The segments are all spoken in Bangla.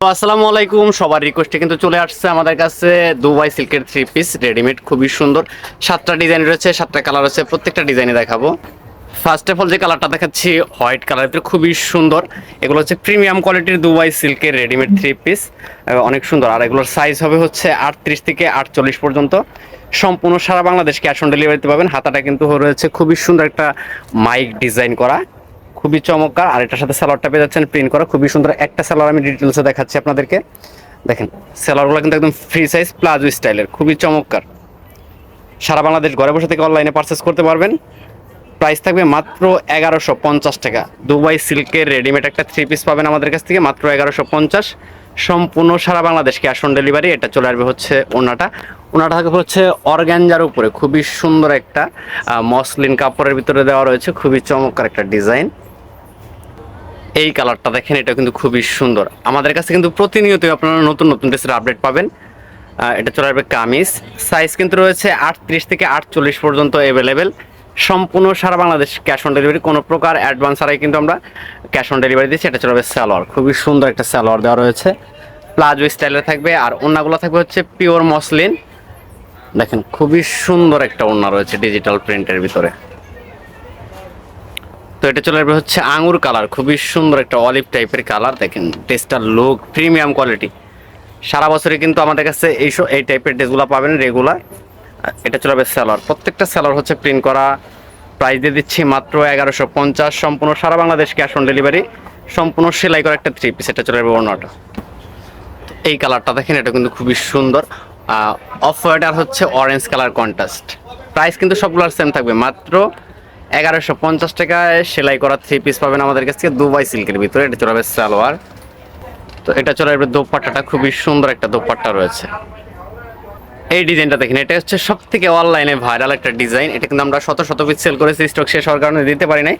তো আসসালামু আলাইকুম, সবার রিকোয়েস্টে কিন্তু চলে আসছে আমাদের কাছে দুবাই সিল্কের থ্রি পিস রেডিমেড, খুবই সুন্দর। 7টা ডিজাইন রয়েছে, 7টা কালার আছে, প্রত্যেকটা ডিজাইনে দেখাবো। ফার্স্ট অফ অল যে কালারটা দেখাচ্ছি হোয়াইট কালারের ভিতরে খুবই সুন্দর। এগুলো হচ্ছে প্রিমিয়াম কোয়ালিটির দুবাই সিল্কের রেডিমেড থ্রি পিস, অনেক সুন্দর। আর এগুলোর সাইজ হবে হচ্ছে 38 থেকে 48 পর্যন্ত। সম্পূর্ণ সারা বাংলাদেশ ক্যাশ অন ডেলিভারিতে পাবেন। হাতাটা কিন্তু রয়েছে খুবই সুন্দর একটা মাইক ডিজাইন করা, খুবই চমৎকার। আর এটার সাথে সালোয়ারটা পেয়ে যাচ্ছেন প্রিন্ট করা, খুবই সুন্দর একটা সালোয়ার আমি ডিটেলসে দেখাচ্ছি আপনাদেরকে। দেখেন সালোয়ারগুলো কিন্তু একদম ফ্রি সাইজ প্লাজো স্টাইলের, খুবই চমৎকার। সারা বাংলাদেশ ঘরে বসে থেকে অনলাইনে পারচেস করতে পারবেন। প্রাইস থাকবে মাত্র 1150 টাকা। দুবাই সিল্কের রেডিমেড একটা থ্রি পিস পাবেন আমাদের কাছ থেকে মাত্র 1150। সম্পূর্ণ সারা বাংলাদেশ ক্যাশ অন ডেলিভারি। এটা চলে আসবে হচ্ছে ওনাটা থাকবে হচ্ছে অর্গানজার উপরে, খুবই সুন্দর একটা মসলিন কাপড়ের ভিতরে দেওয়া রয়েছে, খুবই চমৎকার একটা ডিজাইন। এই কালারটা দেখেন, এটা কিন্তু খুবই সুন্দর। আমাদের কাছে কিন্তু প্রতিনিয়তই আপনারা নতুন নতুন ড্রেসের আপডেট পাবেন। এটা চলে আসবে কামিজ, সাইজ কিন্তু রয়েছে 38 থেকে 48 পর্যন্ত অ্যাভেলেবেল। সম্পূর্ণ সারা বাংলাদেশ ক্যাশ অন ডেলিভারি, কোনো প্রকার অ্যাডভান্স ছাড়াই কিন্তু আমরা ক্যাশ অন ডেলিভারি দিচ্ছি। এটা চলে আসবে সালোয়ার, খুবই সুন্দর একটা সালোয়ার দেওয়া রয়েছে, প্লাজো স্টাইলের থাকবে। আর ওড়নাগুলো থাকবে হচ্ছে পিওর মসলিন। দেখেন খুবই সুন্দর একটা ওড়না রয়েছে ডিজিটাল প্রিন্টের ভিতরে। তো এটা চলে আসবে হচ্ছে আঙুর কালার, খুবই সুন্দর একটা অলিভ টাইপের কালার। দেখেন ড্রেসটার লুক প্রিমিয়াম কোয়ালিটি। সারা বছরে কিন্তু আমাদের কাছে এই টাইপের ড্রেসগুলো পাবেন রেগুলার। এটা চলে আসবে সালোয়ার, প্রত্যেকটা সালোয়ার হচ্ছে প্রিন্ট করা। প্রাইস দিয়ে দিচ্ছি মাত্র 1150। সম্পূর্ণ সারা বাংলাদেশ ক্যাশ অন ডেলিভারি, সম্পূর্ণ সেলাই করা একটা থ্রি পিস। এটা চলে আসবে ওড়নাটা। এই কালারটা দেখেন, এটা কিন্তু খুবই সুন্দর। অফ হোয়াইট আর হচ্ছে অরেঞ্জ কালার কন্ট্রাস্ট। প্রাইস কিন্তু সবগুলোর সেম থাকবে, মাত্র 1150 টাকায় সেলাই করা থ্রি পিস পাবেন আমাদের কাছ থেকে দুবাই সিল্কের ভিতরে। এটা চলে আসবে সালোয়ার। তো এটা চলে আসবে দোপাট্টাটা, খুবই সুন্দর একটা দোপাট্টা রয়েছে। এই ডিজাইনটা দেখেন, এটা হচ্ছে সব থেকে অনলাইনে ভাইরাল একটা ডিজাইন। এটা কিন্তু আমরা শত শত পিস সেল করেছি, স্টক শেষ হওয়ার কারণে দিতে পারি নাই।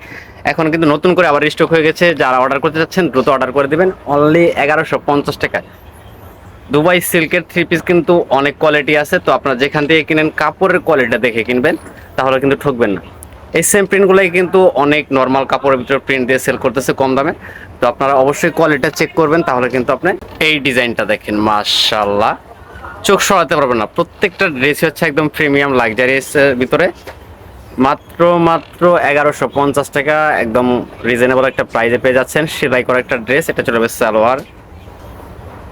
এখন কিন্তু নতুন করে আবার স্টক হয়ে গেছে। যারা অর্ডার করতে চাচ্ছেন দ্রুত অর্ডার করে দিবেন, অনলি 1150 টাকায়। দুবাই সিল্কের থ্রি পিস কিন্তু অনেক কোয়ালিটি আছে, তো আপনারা যেখান থেকে কিনেন কাপড়ের কোয়ালিটিটা দেখে কিনবেন, তাহলে কিন্তু ঠকবেন না। এই সেম প্রিন্টগুলোই কিন্তু অনেক নর্মাল কাপড়ের ভিতরে প্রিন্ট দিয়ে সেল করতেছে কম দামে। তো আপনারা অবশ্যই কোয়ালিটিটা চেক করবেন, তাহলে কিন্তু আপনি এই ডিজাইনটা দেখেন, মাশাআল্লাহ, চোখ সরাতে পারবেন না। প্রত্যেকটা ড্রেস হচ্ছে একদম প্রিমিয়াম লাক্সারিয়াসের ভিতরে। মাত্র 1150 টাকা, একদম রিজনেবল একটা প্রাইসে পেয়ে যাচ্ছেন সেলাই করা একটা ড্রেস। এটা চলে যাবে সালোয়ার,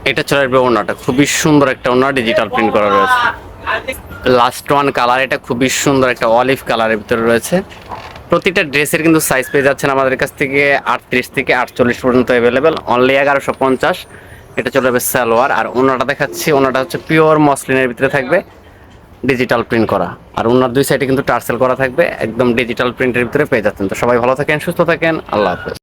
এটা চলে আসবে ওড়নাটা, খুবই সুন্দর একটা ওড়না, ডিজিটাল প্রিন্ট করা রয়েছে। লাস্ট ওয়ান কালার, এটা খুবই সুন্দর একটা অলিভ কালারের ভিতরে রয়েছে। প্রতিটা ড্রেসের কিন্তু সাইজ পেয়ে যাচ্ছেন আমাদের কাছ থেকে 38 থেকে 48 পর্যন্ত অ্যাভেলেবেল, অনলি 1150। এটা চলে যাবে সালোয়ার। আর ওড়নাটা দেখাচ্ছি, ওড়নাটা হচ্ছে পিওর মসলিনের ভিতরে থাকবে, ডিজিটাল প্রিন্ট করা। আর ওড়নার দুই সাইডে কিন্তু টার্সেল করা থাকবে, একদম ডিজিটাল প্রিন্টের ভিতরে পেয়ে যাচ্ছেন। তো সবাই ভালো থাকেন, সুস্থ থাকেন, আল্লাহ হাফেজ।